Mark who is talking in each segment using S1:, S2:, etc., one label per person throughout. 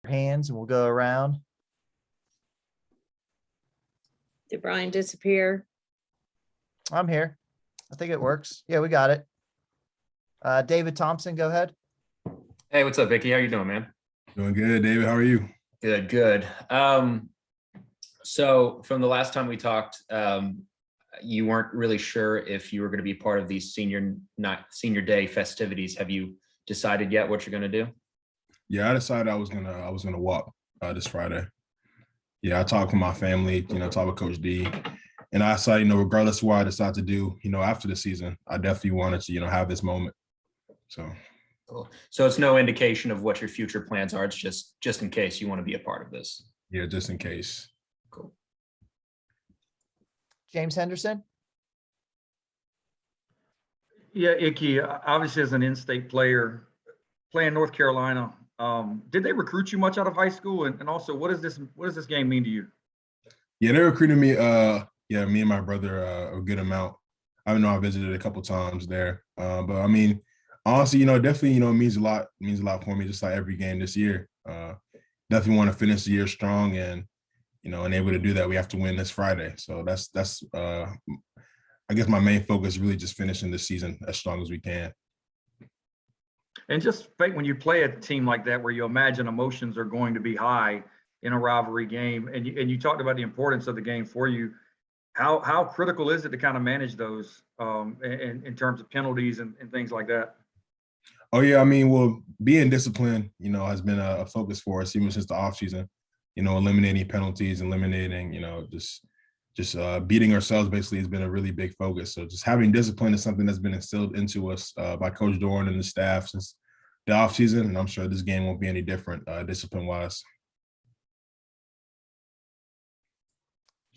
S1: hands and we'll go around.
S2: Did Brian disappear?
S1: I'm here. I think it works. Yeah, we got it. David Thompson, go ahead.
S3: Hey, what's up, Vicky? How you doing, man?
S4: Doing good, David. How are you?
S3: Good. So from the last time we talked, you weren't really sure if you were going to be part of these senior day festivities. Have you decided yet what you're going to do?
S4: Yeah, I decided I was gonna walk this Friday. Yeah, I talked to my family, talked with Coach D, and I decided, regardless of what I decide to do, after the season, I definitely wanted to, have this moment. So.
S3: Cool. So it's no indication of what your future plans are. It's just in case you want to be a part of this.
S4: Yeah, just in case.
S3: Cool.
S1: James Henderson.
S5: Yeah, Icky, obviously as an in-state player, playing North Carolina, did they recruit you much out of high school? And also, what does this game mean to you?
S4: Yeah, they recruited me. Me and my brother a good amount. I know I visited a couple times there, but I mean, honestly, definitely, it means a lot. It means a lot for me, just like every game this year. Definitely want to finish the year strong, and and able to do that, we have to win this Friday. So that's I guess my main focus is really just finishing this season as strong as we can.
S5: And just when you play a team like that, where you imagine emotions are going to be high in a rivalry game, and you talked about the importance of the game for you, how critical is it to kind of manage those in terms of penalties and things like that?
S4: Oh yeah, I mean, well, being disciplined, has been a focus for us even since the offseason. Eliminating penalties, eliminating, just beating ourselves basically has been a really big focus. So just having discipline is something that's been instilled into us by Coach Doran and the staff since the offseason, and I'm sure this game won't be any different discipline-wise.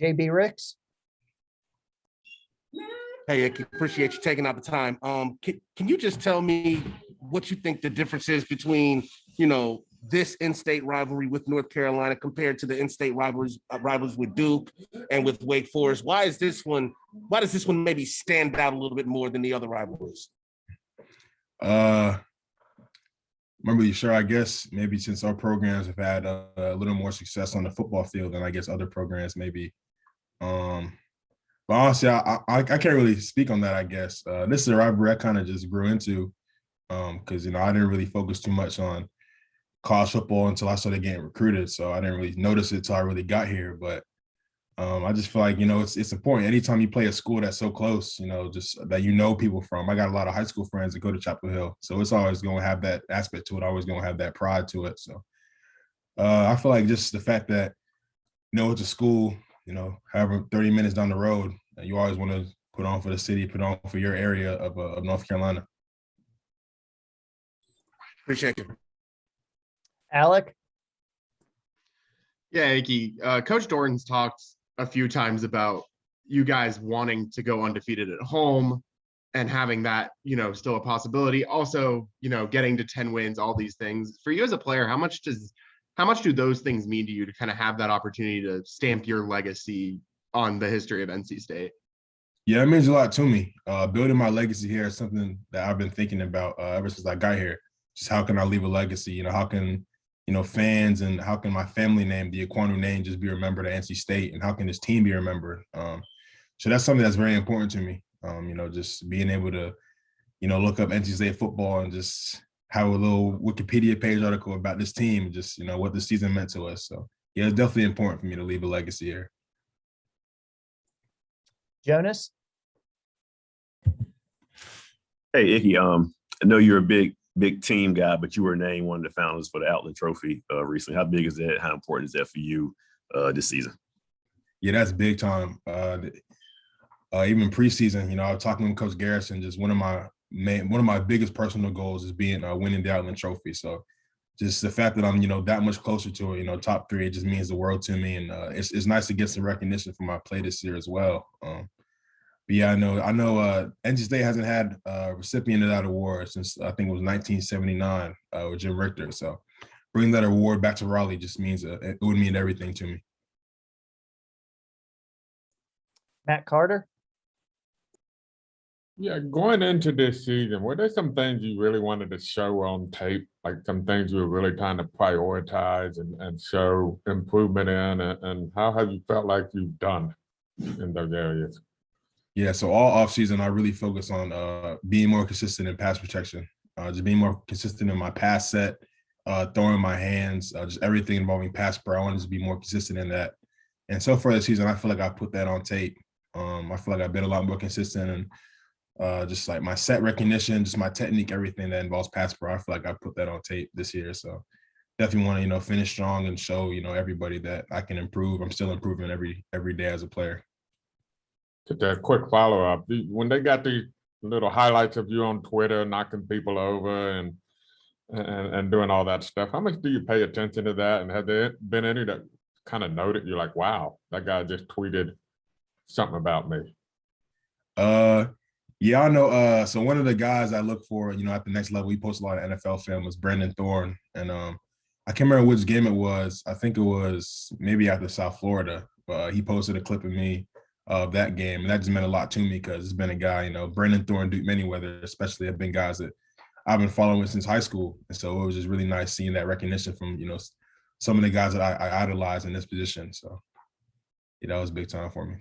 S1: JB Ricks.
S6: Hey, Icky, appreciate you taking out the time. Can you just tell me what you think the difference is between, this in-state rivalry with North Carolina compared to the in-state rivalries with Duke and with Wake Forest? Why does this one maybe stand out a little bit more than the other rivalries?
S4: Remember, sure, I guess maybe since our programs have had a little more success on the football field than I guess other programs maybe. But honestly, I can't really speak on that, I guess. This is a rivalry I kind of just grew into because, I didn't really focus too much on college football until I started getting recruited. So I didn't really notice it until I really got here. But I just feel like, it's important. Anytime you play a school that's so close, just that people from. I got a lot of high school friends that go to Chapel Hill. So it's always going to have that aspect to it. Always going to have that pride to it. So I feel like just the fact that, it's a school, however 30 minutes down the road, you always want to put on for the city, put on for your area of North Carolina.
S6: Appreciate you.
S1: Alec.
S7: Yeah, Icky, Coach Doran's talked a few times about you guys wanting to go undefeated at home and having that, still a possibility. Also, getting to 10 wins, all these things. For you as a player, how much do those things mean to you to kind of have that opportunity to stamp your legacy on the history of NC State?
S4: Yeah, it means a lot to me. Building my legacy here is something that I've been thinking about ever since I got here. Just how can I leave a legacy? How can, fans and how can my family name, the Ekwonu name, just be remembered at NC State, and how can this team be remembered? So that's something that's very important to me. Just being able to, look up NC State football and just have a little Wikipedia page article about this team, and just, what the season meant to us. So yeah, it's definitely important for me to leave a legacy here.
S1: Jonas.
S8: Hey, Icky, I know you're a big team guy, but you were named one of the founders for the Outlet Trophy recently. How big is that? How important is that for you this season?
S4: Yeah, that's big time. Even preseason, I was talking with Coach Garrison. Just one of my biggest personal goals is winning the Outlet Trophy. So just the fact that I'm that much closer to it, top 3, it just means the world to me, and it's nice to get some recognition for my play this year as well. But yeah, I know NC State hasn't had a recipient of that award since I think it was 1979 with Jim Richter. So bringing that award back to Raleigh just means it would mean everything to me.
S1: Matt Carter.
S9: Yeah, going into this season, were there some things you really wanted to show on tape? Like some things you were really trying to prioritize and show improvement in, and how have you felt like you've done in those areas?
S4: Yeah, so all offseason, I really focus on being more consistent in pass protection, just being more consistent in my pass set, throwing my hands, just everything involving pass pro. I wanted to be more consistent in that. And so far this season, I feel like I put that on tape. I feel like I've been a lot more consistent and just like my set recognition, just my technique, everything that involves pass pro. I feel like I put that on tape this year. So definitely want to, finish strong and show, everybody that I can improve. I'm still improving every day as a player.
S9: Just a quick follow-up. When they got these little highlights of you on Twitter knocking people over and doing all that stuff, how much do you pay attention to that? And have there been any that kind of noted you're like, wow, that guy just tweeted something about me?
S4: Yeah, I know. So one of the guys I look for, at the next level, he posts a lot of NFL film, was Brandon Thorne. And I can't remember which game it was. I think it was maybe after South Florida. He posted a clip of me of that game. And that just meant a lot to me because it's been a guy, Brandon Thorne, Duke Manyweather, especially have been guys that I've been following since high school. And so it was just really nice seeing that recognition from, some of the guys that I idolize in this position. So yeah, that was big time for me.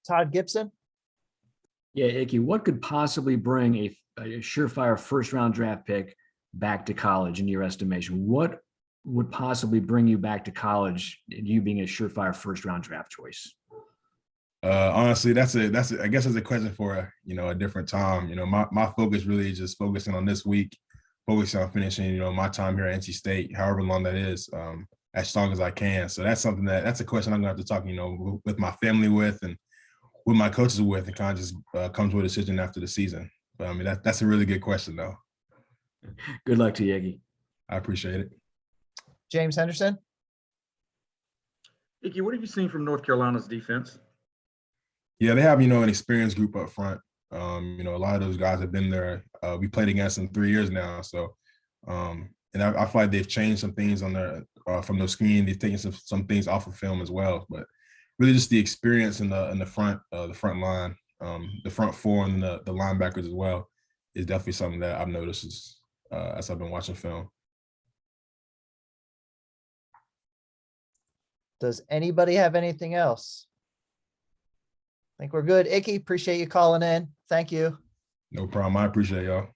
S1: Todd Gibson.
S10: Yeah, Icky, what could possibly bring a surefire first-round draft pick back to college in your estimation? What would possibly bring you back to college, you being a surefire first-round draft choice?
S4: Honestly, I guess that's a question for a different time. My focus really is just focusing on this week, focusing on finishing, my time here at NC State, however long that is, as strong as I can. So that's something that's a question I'm gonna have to talk, with my family and with my coaches with, and kind of just come to a decision after the season. But I mean, that's a really good question though.
S10: Good luck to you, Iggy.
S4: I appreciate it.
S1: James Henderson.
S5: Icky, what have you seen from North Carolina's defense?
S4: Yeah, they have, an experienced group up front. A lot of those guys have been there. We played against them 3 years now. So, and I feel like they've changed some things on their from the screen. They've taken some things off of film as well. But really, just the experience in the front line, the front four, and the linebackers as well is definitely something that I've noticed as I've been watching film.
S1: Does anybody have anything else? I think we're good. Icky, appreciate you calling in. Thank you.
S4: No problem. I appreciate y'all.